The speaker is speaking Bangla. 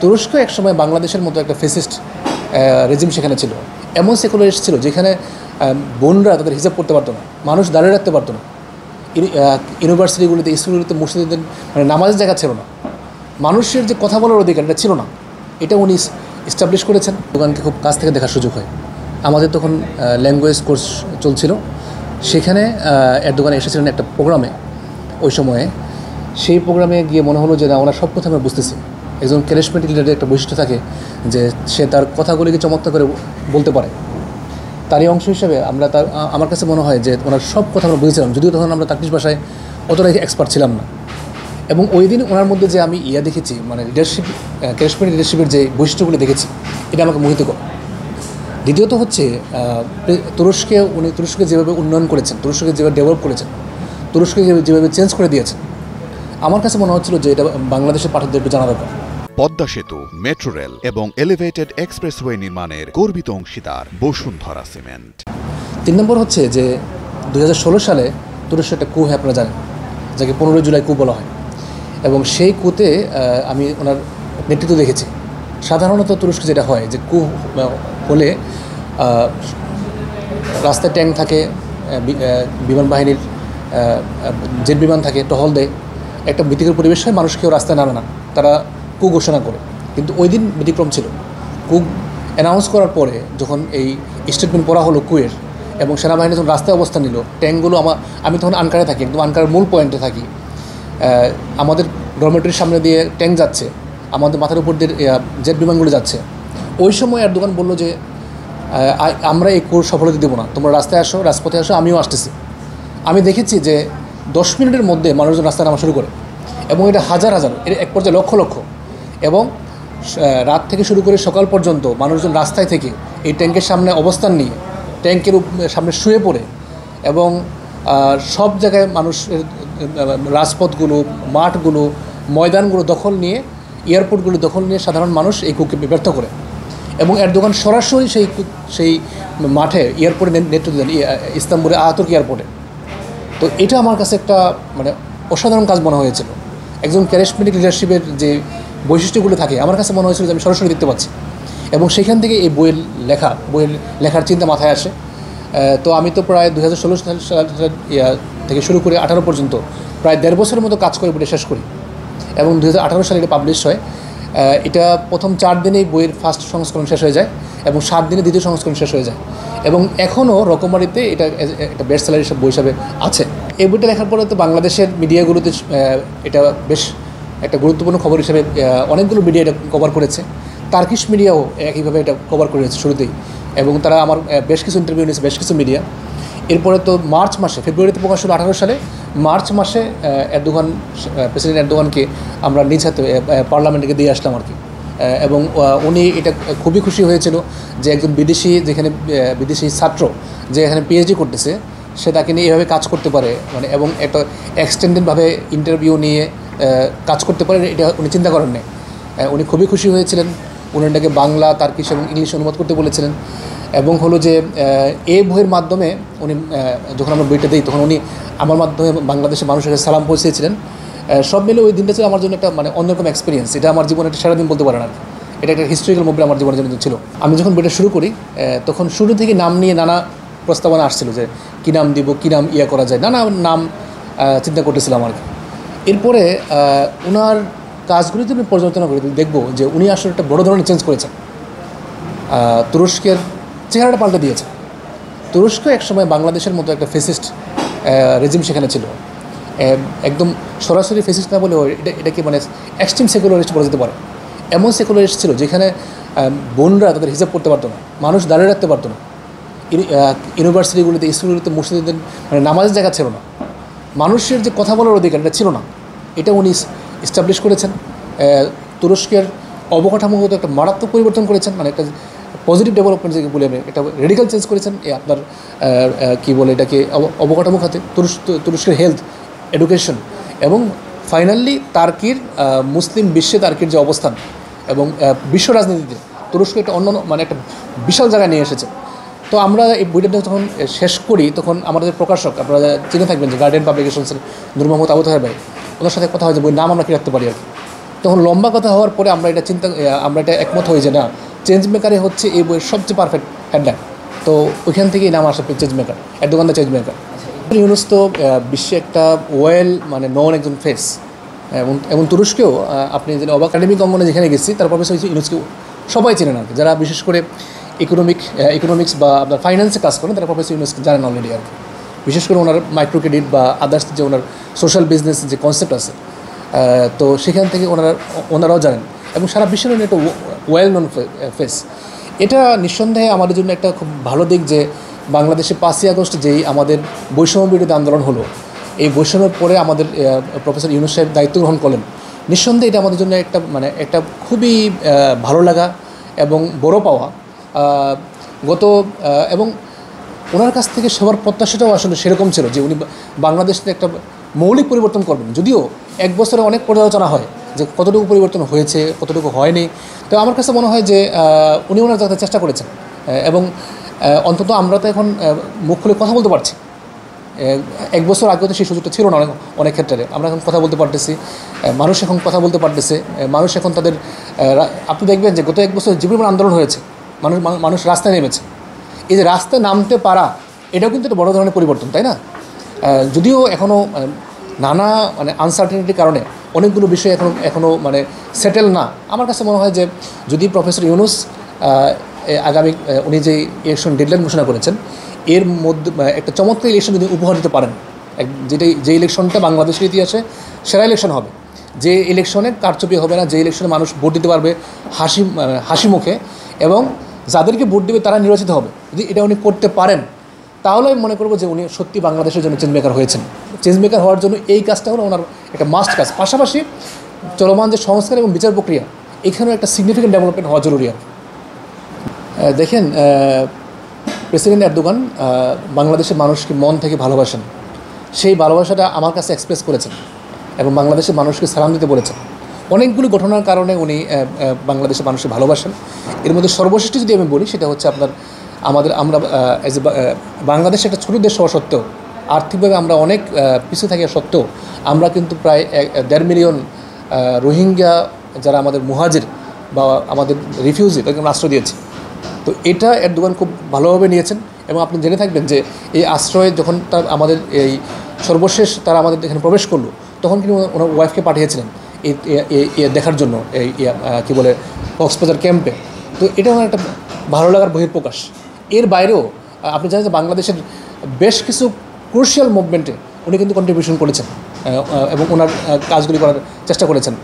তুরস্ক একসময় বাংলাদেশের মতো একটা ফেসিস্ট রেজিম সেখানে ছিল। এমন সেকুলারিস্ট ছিল যেখানে বোনরা তাদের হিসাব করতে পারতো না, মানুষ দাঁড়িয়ে রাখতে পারতো না। ইউনিভার্সিটিগুলিতে, স্কুলগুলিতে, মসজিদে মানে নামাজের জায়গা ছিল না। মানুষের যে কথা বলার অধিকার এটা ছিল না, এটা উনি এস্টাবলিশ করেছেন। দোকানকে খুব কাছ থেকে দেখার সুযোগ হয়। আমাদের তখন ল্যাঙ্গুয়েজ কোর্স চলছিল, সেখানে দোকানে এসেছিলেন একটা প্রোগ্রামে। ওই সময়ে সেই প্রোগ্রামে গিয়ে মনে হলো যে না, ওনার সব কথা আমরা বুঝতেছি। একজন ক্যারিজমেটিক লিডারের একটা বৈশিষ্ট্য থাকে যে সে তার কথাগুলিকে চমৎকার করে বলতে পারে। তারই অংশ হিসেবে আমার কাছে মনে হয় যে ওনার সব কথা আমরা বুঝেছিলাম, যদিও তখন আমরা তার্কিশ ভাষায় অতটাই এক্সপার্ট ছিলাম না। এবং ওই দিন ওনার মধ্যে যে আমি দেখেছি, মানে লিডারশিপ, ক্যারিজমেটিক লিডারশিপের যে বৈশিষ্ট্যগুলি দেখেছি, এটা আমাকে মোহিত করে। দ্বিতীয়ত হচ্ছে তুরস্ককে যেভাবে উন্নয়ন করেছেন, তুরস্ককে যেভাবে ডেভেলপ করেছেন, তুরস্ককে যেভাবে চেঞ্জ করে দিয়েছেন, আমার কাছে মনে হচ্ছিল যে এটা বাংলাদেশের পাঠকদের একটু জানা দরকার। পদ্মা সেতু, মেট্রো রেল এবং এলিভেটেড এক্সপ্রেসওয়ে নির্মাণের গর্বিত অংশীদার বসুন্ধরা সিমেন্ট। 3 নম্বর হচ্ছে যে 2016 সালে তুরস্ক একটা কূ আপনারা জানেন, যাকে 15 জুলাই কূ বলা হয়। এবং সেই কূতে আমি ওনার নেতৃত্ব দেখেছি। সাধারণত তুরস্ক যেটা হয় যে কূ হলে রাস্তায় ট্যাঙ্ক থাকে, বিমান বাহিনীর জেট বিমান থাকে, টহল দেয়, একটা ভীতিকর পরিবেশ হয়, মানুষ কেউ রাস্তায় নামে না, তারা কূ ঘোষণা করে। কিন্তু ওই দিন ব্যতিক্রম ছিল। কূ অ্যানাউন্স করার পরে যখন এই স্টেটমেন্ট পড়া হলো কুয়ের, এবং সেনাবাহিনী যখন রাস্তায় অবস্থান নিল, ট্যাঙ্কগুলো আমি তখন আনকারে থাকি, একদম আনকারের মূল পয়েন্টে থাকি। আমাদের ডরমেটরির সামনে দিয়ে ট্যাঙ্ক যাচ্ছে, আমাদের মাথার উপর দিয়ে জেট বিমানগুলো যাচ্ছে। ওই সময় দোকান বলল যে আমরা এই কোর সফলতা দেবো না, তোমরা রাস্তায় আসো, রাজপথে আসো, আমিও আসতেছি। আমি দেখেছি যে 10 মিনিটের মধ্যে মানুষজন রাস্তায় নামা শুরু করে, এবং এটা হাজার হাজার, এর এক পর্যায়ে লক্ষ লক্ষ। এবং রাত থেকে শুরু করে সকাল পর্যন্ত মানুষজন রাস্তায় থেকে এই ট্যাঙ্কের সামনে অবস্থান নিয়ে, ট্যাঙ্কের সামনে শুয়ে পড়ে, এবং সব জায়গায় মানুষের রাজপথগুলো, মাঠগুলো, ময়দানগুলো দখল নিয়ে, এয়ারপোর্টগুলো দখল নিয়ে সাধারণ মানুষ এই কূপকে ব্যর্থ করে। এবং দোকান সরাসরি সেই মাঠে এয়ারপোর্টে নেতৃত্ব দেন, ইস্তাম্বুলের আতাতুর্ক এয়ারপোর্টে। তো এটা আমার কাছে একটা মানে অসাধারণ কাজ মনে হয়েছিল। একজন ক্যারিজমেটিক লিডারশিপের যে বৈশিষ্ট্যগুলো থাকে, আমার কাছে মনে হয়েছিল যে আমি সরাসরি দেখতে পাচ্ছি। এবং সেখান থেকে এই বইয়ের লেখার চিন্তা মাথায় আসে। তো আমি তো প্রায় 2016 সাল থেকে শুরু করে 18 পর্যন্ত প্রায় 1.5 বছরের মতো কাজ করে বইটা শেষ করি। এবং 2018 সালে এটা পাবলিশ হয়। এটা প্রথম 4 দিনেই বইয়ের ফার্স্ট সংস্করণ শেষ হয়ে যায়, এবং 7 দিনে দ্বিতীয় সংস্করণ শেষ হয়ে যায়। এবং এখনও রকমারিতে এটা একটা বেস্ট সেলার হিসেবে বই হিসাবে আছে। এই বইটা লেখার পরে তো বাংলাদেশের মিডিয়াগুলোতে এটা বেশ একটা গুরুত্বপূর্ণ খবর হিসেবে অনেকগুলো মিডিয়া এটা কভার করেছে। টার্কিশ মিডিয়াও একইভাবে এটা কভার করেছে শুরুতেই, এবং তারা আমার বেশ কিছু ইন্টারভিউ নিয়েছে বেশ কিছু মিডিয়া। এরপরে তো মার্চ মাসে, ফেব্রুয়ারিতে প্রকাশ হলো 18 সালে, মার্চ মাসে প্রেসিডেন্ট এরদোগানকে আমরা নিজ হাতে পার্লামেন্টকে দিয়ে আসলাম আর কি। এবং উনি এটা খুবই খুশি হয়েছিল যে একজন বিদেশি ছাত্র যে এখানে পিএইচডি করতেছে, সে তাকে নিয়ে এভাবে কাজ করতে পারে, মানে এবং একটা এক্সটেন্ডেডভাবে ইন্টারভিউ নিয়ে কাজ করতে পারে, এটা উনি চিন্তা করেন নাই। উনি খুবই খুশি হয়েছিলেন। উনি এটাকে বাংলা, তার্কিশ এবং ইংলিশ অনুবাদ করতে বলেছিলেন। এবং হলো যে এই বইয়ের মাধ্যমে উনি, যখন আমরা বইটা দিই, তখন উনি আমার মাধ্যমে বাংলাদেশের মানুষের কাছে সালাম পৌঁছেছিলেন। সব মিলে ওই দিনটা ছিল আমার জন্য একটা মানে অন্যরকম এক্সপিরিয়েন্স। এটা আমার জীবনে একটা সারাদিন বলতে পারেন আর কি। এটা একটা হিস্ট্রিক্যাল মুভমেন্ট আমার জীবনের জন্য ছিল। আমি যখন বইটা শুরু করি, তখন শুরু থেকে নাম নিয়ে নানা প্রস্তাবনা আসছিল যে কী নাম দিব, কী নাম করা যায়, নানা নাম চিন্তা করতেছিলাম আর কি। এরপরে ওনার কাজগুলিতে আমি পর্যালোচনা করে দেখব যে উনি আসলে একটা বড় ধরনের চেঞ্জ করেছেন। তুরস্কের চেহারাটা পাল্টে দিয়েছে। তুরস্ক একসময় বাংলাদেশের মতো একটা ফেসিস্ট রেজিম সেখানে ছিল। একদম সরাসরি ফেসিস্ট না বলেও এটাকে মানে এক্সট্রিম সেকুলারিস্ট বলা যেতে পারে। এমন সেকুলারিস্ট ছিল যেখানে বোনরা তাদের হিসাব করতে পারতো না, মানুষ দাঁড়িয়ে রাখতে পারতো না। ইউনিভার্সিটিগুলিতে, স্কুলগুলিতে, মসজিদে মানে নামাজের জায়গা ছিল না। মানুষের যে কথা বলার অধিকার এটা ছিল না, এটা উনি এস্টাবলিশ করেছেন। তুরস্কের অবকাঠামোগত একটা মারাত্মক পরিবর্তন করেছেন, মানে একটা পজিটিভ ডেভেলপমেন্ট যেটা বলে আমি, এটা রেডিক্যাল চেঞ্জ করেছেন। আপনার কী বলে এটাকে, অবকাঠামো খাতে তুরস্কের হেলথ, এডুকেশন, এবং ফাইনালি তার্কির মুসলিম বিশ্বে তার্কির যে অবস্থান এবং বিশ্ব রাজনীতিতে তুরস্ক একটা অন্য মানে একটা বিশাল জায়গায় নিয়ে এসেছে। তো আমরা এই বইটা যখন শেষ করি, তখন আমাদের প্রকাশক, আপনারা চিনে থাকবেন যে গার্ডিয়ান পাবলিকেশনসের নূর মোহাম্মদ আবু তাহের ভাই, ওনার সাথে কথা হয় যে বইয়ের নাম আমরা কী রাখতে পারি আর কি। তখন লম্বা কথা হওয়ার পরে আমরা এটা একমত হই যে না, চেঞ্জ মেকারে হচ্ছে এই বইয়ের সবচেয়ে পারফেক্ট হেডলাইন। তো ওইখান থেকেই নাম আসে change maker, Erdogan the change maker. Yunus তো বিশ্বে একটা মানে নন একজন ফেস, এবং তুরস্কেও আপনি যদি একাডেমিক অঙ্গনে যেখানে গেছি, তার প্রফেসর ইউনুসকে সবাই চেনেন আর কি। যারা বিশেষ করে ইকোনমিক্স বা আপনার ফাইন্যান্সে কাজ করেন, তারা প্রফেসর ইউনুসকে জানেন অলরেডি আর কি। বিশেষ করে ওনার মাইক্রো ক্রেডিট বা আদার্স যে ওনার সোশ্যাল বিজনেস যে কনসেপ্ট আছে, তো সেখান থেকে ওনারাও জানেন, এবং সারা বিশ্বের একটা ওয়েল নন ফেস। এটা নিঃসন্দেহে আমাদের জন্য একটা খুব ভালো দিক যে বাংলাদেশে 5ই আগস্ট যেই আমাদের বৈষম্য বিরোধী আন্দোলন হলো, এই বৈষম্যের পরে আমাদের প্রফেসর ইউনুস সাহেব দায়িত্ব গ্রহণ করলেন। নিঃসন্দেহে এটা আমাদের জন্য একটা খুবই ভালো লাগা এবং বড় পাওয়া। এবং ওনার কাছ থেকে সবার প্রত্যাশাটাও আসলে সেরকম ছিল যে উনি বাংলাদেশে একটা মৌলিক পরিবর্তন করবেন। যদিও এক বছরে অনেক পর্যালোচনা হয় যে কতটুকু পরিবর্তন হয়েছে, কতটুকু হয়নি। তো আমার কাছে মনে হয় যে উনি ওনার যাতে চেষ্টা করেছেন, এবং অন্তত আমরা তো এখন মুখ খুলে কথা বলতে পারছি। এক বছর আগেও তো সেই সুযোগটা ছিল না অনেক ক্ষেত্রে। আমরা এখন কথা বলতে পারতেছি, মানুষ এখন কথা বলতে পারতেছে, মানুষ এখন তাদের আপনি দেখবেন যে গত এক বছর যে পরিমাণ আন্দোলন হয়েছে, মানুষ রাস্তায় নেমেছে। এই যে রাস্তায় নামতে পারা, এটাও কিন্তু একটা বড় ধরনের পরিবর্তন, তাই না? যদিও এখনও নানা আনসার্টেনিটির কারণে অনেকগুলো বিষয় এখনও সেটেল না। আমার কাছে মনে হয় যে যদি প্রফেসর ইউনুস আগামী উনি যে ইলেকশন ডেডলাইন ঘোষণা করেছেন, এর মধ্যে একটা চমৎকার ইলেকশন যদি উপহার দিতে পারেন, যে ইলেকশনটা বাংলাদেশের ইতিহাসে সেরা ইলেকশন হবে, যে ইলেকশনে কারচুপি হবে না, যে ইলেকশনে মানুষ ভোট দিতে পারবে হাসি মুখে, এবং যাদেরকে ভোট দেবে তারা নির্বাচিত হবে, যদি এটা উনি করতে পারেন, তাহলে আমি মনে করবো যে উনি সত্যি বাংলাদেশের জন্য চেঞ্জ মেকার হয়েছেন। চেঞ্জ মেকার হওয়ার জন্য এই কাজটা হলো ওনার একটা মাস্ট কাজ। পাশাপাশি চলমান যে সংস্কার এবং বিচার প্রক্রিয়া, এখানেও একটা সিগনিফিকেন্ট ডেভেলপমেন্ট হওয়া জরুরি আর। দেখেন, প্রেসিডেন্ট এরদোগান বাংলাদেশের মানুষকে মন থেকে ভালোবাসেন। সেই ভালোবাসাটা আমার কাছে এক্সপ্রেস করেছেন, এবং বাংলাদেশের মানুষকে সালাম দিতে বলেছেন। অনেকগুলো ঘটনার কারণে উনি বাংলাদেশের মানুষকে ভালোবাসেন। এর মধ্যে সর্বশ্রেষ্ঠ যদি আমি বলি, সেটা হচ্ছে আমরা বাংলাদেশ একটা ছোটো দেশ হওয়া সত্ত্বেও, আর্থিকভাবে আমরা অনেক পিছিয়ে থাকা সত্ত্বেও, আমরা কিন্তু প্রায় 1.5 মিলিয়ন রোহিঙ্গা যারা আমাদের মুহাজির বা আমাদের রিফিউজি, তাদেরকে আমরা আশ্রয় দিয়েছি। তো এটা এরদোগান খুব ভালোভাবে নিয়েছেন, এবং আপনি জেনে থাকবেন যে এই আশ্রয়ে যখন আমাদের এই সর্বশেষ তারা আমাদের এখানে প্রবেশ করলো, তখন কিন্তু ওনার ওয়াইফকে পাঠিয়েছিলেন দেখার জন্য কী বলে কক্সবাজার ক্যাম্পে। তো এটা আমার একটা ভালো লাগার বহিঃপ্রকাশ। এর বাইরেও আপনি জানেন যে বাংলাদেশের বেশ কিছু ক্রুশিয়াল মুভমেন্টে উনি কিন্তু কন্ট্রিবিউশন করেছেন, এবং ওনার কাজগুলি করার চেষ্টা করেছেন।